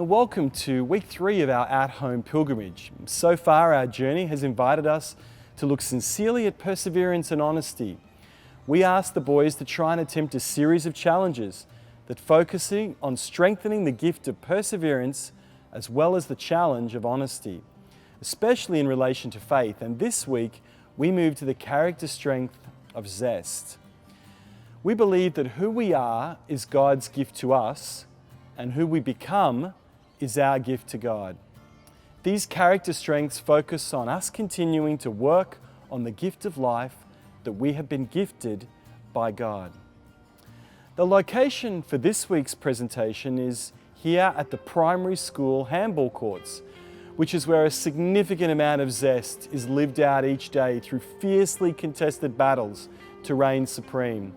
Well, welcome to week 3 of our at-home pilgrimage. So far, our journey has invited us to look sincerely at perseverance and honesty. We asked the boys to try and attempt a series of challenges that focusing on strengthening the gift of perseverance as well as the challenge of honesty, especially in relation to faith. And this week, we move to the character strength of Zest. We believe that who we are is God's gift to us, and who we become is our gift to God. These character strengths focus on us continuing to work on the gift of life that we have been gifted by God. The location for this week's presentation is here at the primary school handball courts, which is where a significant amount of Zest is lived out each day through fiercely contested battles to reign supreme.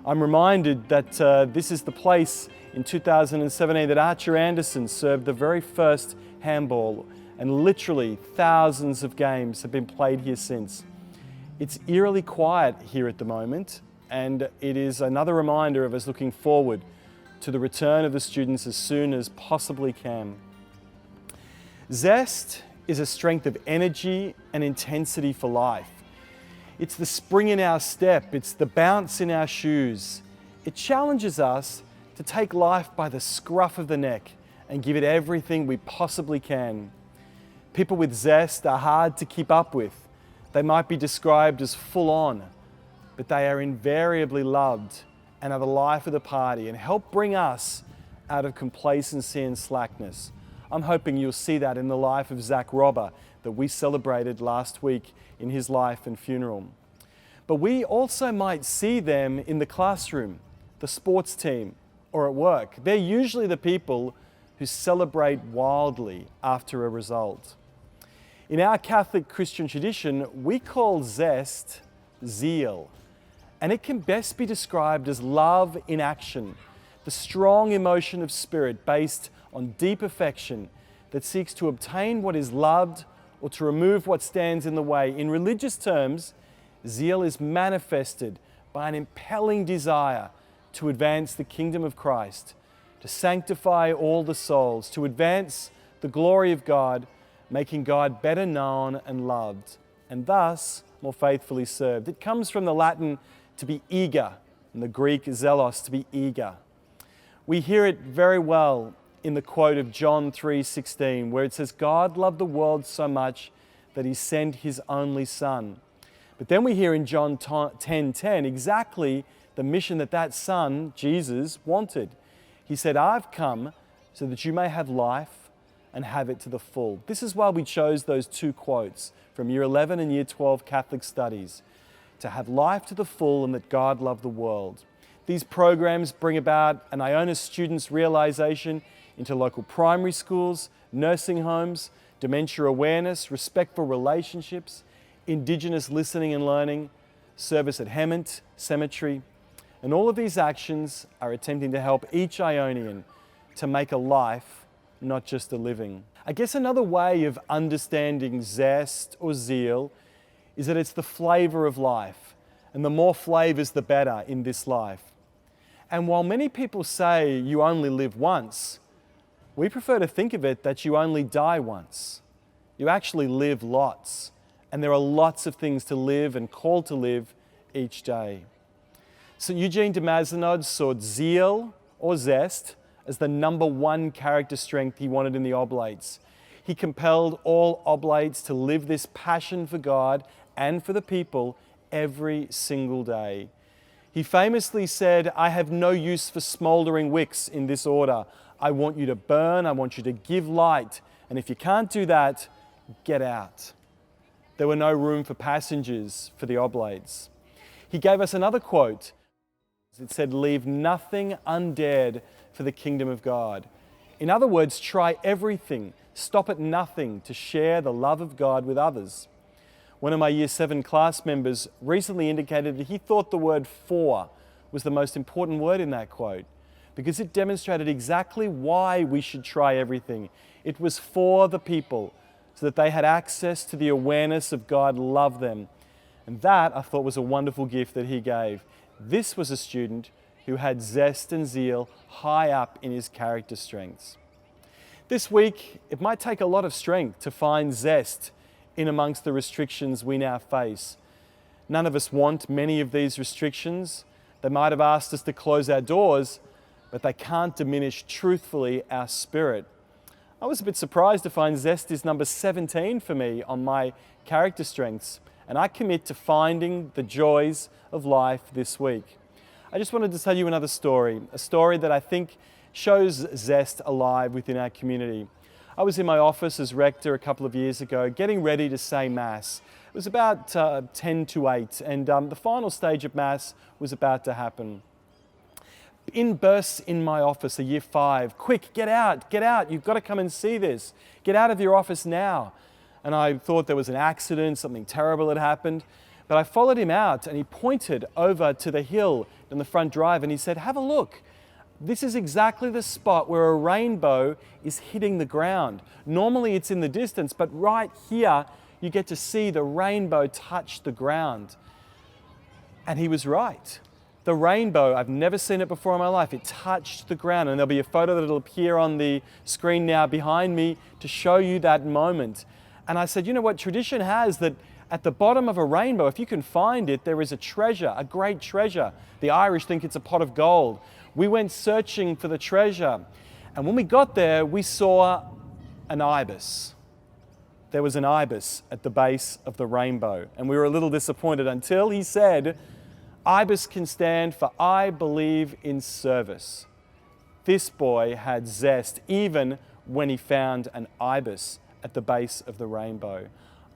I'm reminded that this is the place in 2017 that Archer Anderson served the very first handball, and literally thousands of games have been played here since. It's eerily quiet here at the moment, and it is another reminder of us looking forward to the return of the students as soon as possibly can. Zest is a strength of energy and intensity for life. It's the spring in our step, it's the bounce in our shoes. It challenges us to take life by the scruff of the neck and give it everything we possibly can. People with zest are hard to keep up with. They might be described as full on, but they are invariably loved and are the life of the party and help bring us out of complacency and slackness. I'm hoping you'll see that in the life of Zach Robber that we celebrated last week in his life and funeral. But we also might see them in the classroom, the sports team, or at work. They're usually the people who celebrate wildly after a result. In our Catholic Christian tradition, we call zest zeal, and it can best be described as love in action, the strong emotion of spirit based on deep affection that seeks to obtain what is loved or to remove what stands in the way. In religious terms, zeal is manifested by an impelling desire to advance the kingdom of Christ, to sanctify all the souls, to advance the glory of God, making God better known and loved, and thus more faithfully served. It comes from the Latin to be eager, and the Greek zelos, to be eager. We hear it very well in the quote of John 3:16, where it says, God loved the world so much that he sent his only son. But then we hear in John 10:10 exactly the mission that son, Jesus, wanted. He said, I've come so that you may have life and have it to the full. This is why we chose those two quotes from Year 11 and Year 12 Catholic Studies, to have life to the full and that God loved the world. These programs bring about an Iona students' realization into local primary schools, nursing homes, dementia awareness, respectful relationships, Indigenous listening and learning, service at Hemant Cemetery, and all of these actions are attempting to help each Ionian to make a life, not just a living. I guess another way of understanding zest or zeal is that it's the flavor of life, and the more flavors the better in this life. And while many people say you only live once, we prefer to think of it that you only die once. You actually live lots, and there are lots of things to live and called to live each day. St. Eugene de Mazenod saw zeal, or zest, as the number one character strength he wanted in the oblates. He compelled all oblates to live this passion for God and for the people every single day. He famously said, I have no use for smouldering wicks in this order. I want you to burn, I want you to give light, and if you can't do that, get out. There were no room for passengers for the oblates. He gave us another quote. It said, leave nothing undared for the kingdom of God. In other words, try everything, stop at nothing to share the love of God with others. One of my Year 7 class members recently indicated that he thought the word for was the most important word in that quote, because it demonstrated exactly why we should try everything. It was for the people, so that they had access to the awareness of God loved them. And that, I thought, was a wonderful gift that he gave. This was a student who had zest and zeal high up in his character strengths. This week, it might take a lot of strength to find zest in amongst the restrictions we now face. None of us want many of these restrictions. They might have asked us to close our doors, but they can't diminish truthfully our spirit. I was a bit surprised to find zest is number 17 for me on my character strengths, and I commit to finding the joys of life this week. I just wanted to tell you another story, a story that I think shows zest alive within our community. I was in my office as rector a couple of years ago, getting ready to say Mass. It was about 10 to 8, and the final stage of Mass was about to happen. In bursts in my office, a year 5, quick, get out, you've got to come and see this. Get out of your office now. And I thought there was an accident, something terrible had happened. But I followed him out and he pointed over to the hill in the front drive and he said, have a look. This is exactly the spot where a rainbow is hitting the ground. Normally it's in the distance, but right here you get to see the rainbow touch the ground. And he was right. The rainbow, I've never seen it before in my life. It touched the ground, and there'll be a photo that'll appear on the screen now behind me to show you that moment. And I said, you know what, tradition has that at the bottom of a rainbow, if you can find it, there is a treasure, a great treasure. The Irish think it's a pot of gold. We went searching for the treasure. And when we got there, we saw an ibis. There was an ibis at the base of the rainbow. And we were a little disappointed until he said, ibis can stand for I believe in service. This boy had zest even when he found an ibis at the base of the rainbow.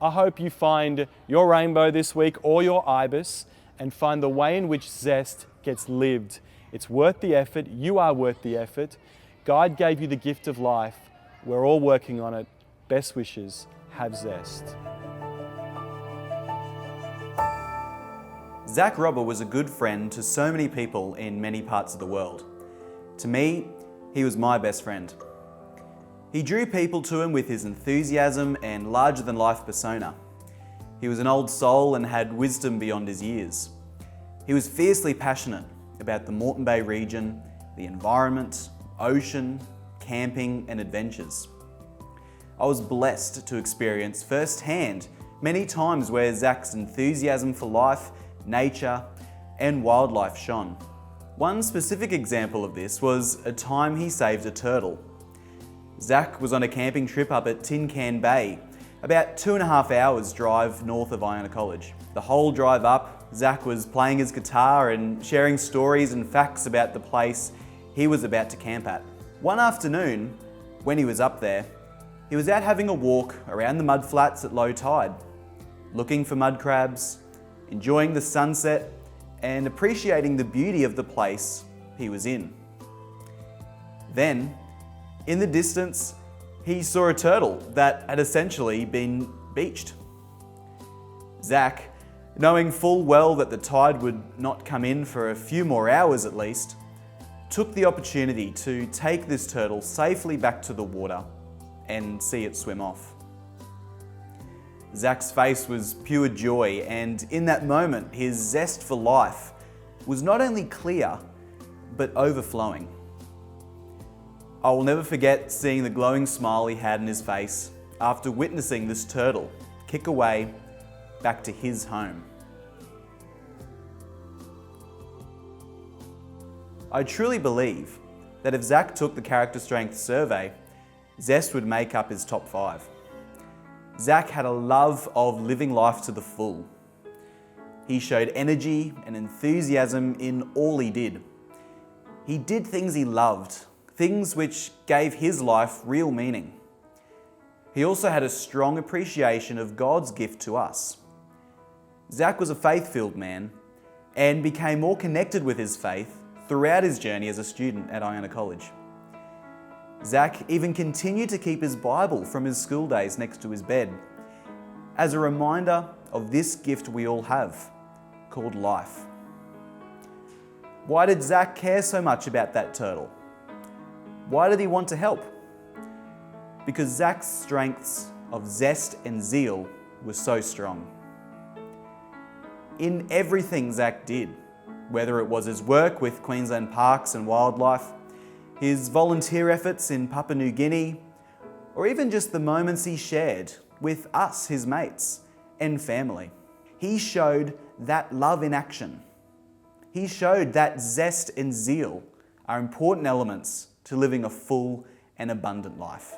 I hope you find your rainbow this week or your ibis and find the way in which zest gets lived. It's worth the effort. You are worth the effort. God gave you the gift of life. We're all working on it. Best wishes. Have zest. Zach Robber was a good friend to so many people in many parts of the world. To me, he was my best friend. He drew people to him with his enthusiasm and larger-than-life persona. He was an old soul and had wisdom beyond his years. He was fiercely passionate about the Moreton Bay region, the environment, ocean, camping and adventures. I was blessed to experience firsthand many times where Zach's enthusiasm for life, nature and wildlife shone. One specific example of this was a time he saved a turtle. Zach was on a camping trip up at Tin Can Bay, about 2.5 hours drive north of Iona College. The whole drive up, Zach was playing his guitar and sharing stories and facts about the place he was about to camp at. One afternoon, when he was up there, he was out having a walk around the mudflats at low tide, looking for mud crabs, enjoying the sunset and appreciating the beauty of the place he was in. Then, in the distance, he saw a turtle that had essentially been beached. Zach, knowing full well that the tide would not come in for a few more hours at least, took the opportunity to take this turtle safely back to the water and see it swim off. Zach's face was pure joy, and in that moment, his zest for life was not only clear, but overflowing. I will never forget seeing the glowing smile he had in his face after witnessing this turtle kick away back to his home. I truly believe that if Zach took the character strength survey, zest would make up his top 5. Zach had a love of living life to the full. He showed energy and enthusiasm in all he did. He did things he loved, things which gave his life real meaning. He also had a strong appreciation of God's gift to us. Zach was a faith-filled man and became more connected with his faith throughout his journey as a student at Iona College. Zach even continued to keep his Bible from his school days next to his bed, as a reminder of this gift we all have, called life. Why did Zach care so much about that turtle? Why did he want to help? Because Zach's strengths of zest and zeal were so strong. In everything Zach did, whether it was his work with Queensland Parks and Wildlife, his volunteer efforts in Papua New Guinea, or even just the moments he shared with us, his mates and family. He showed that love in action. He showed that zest and zeal are important elements to living a full and abundant life.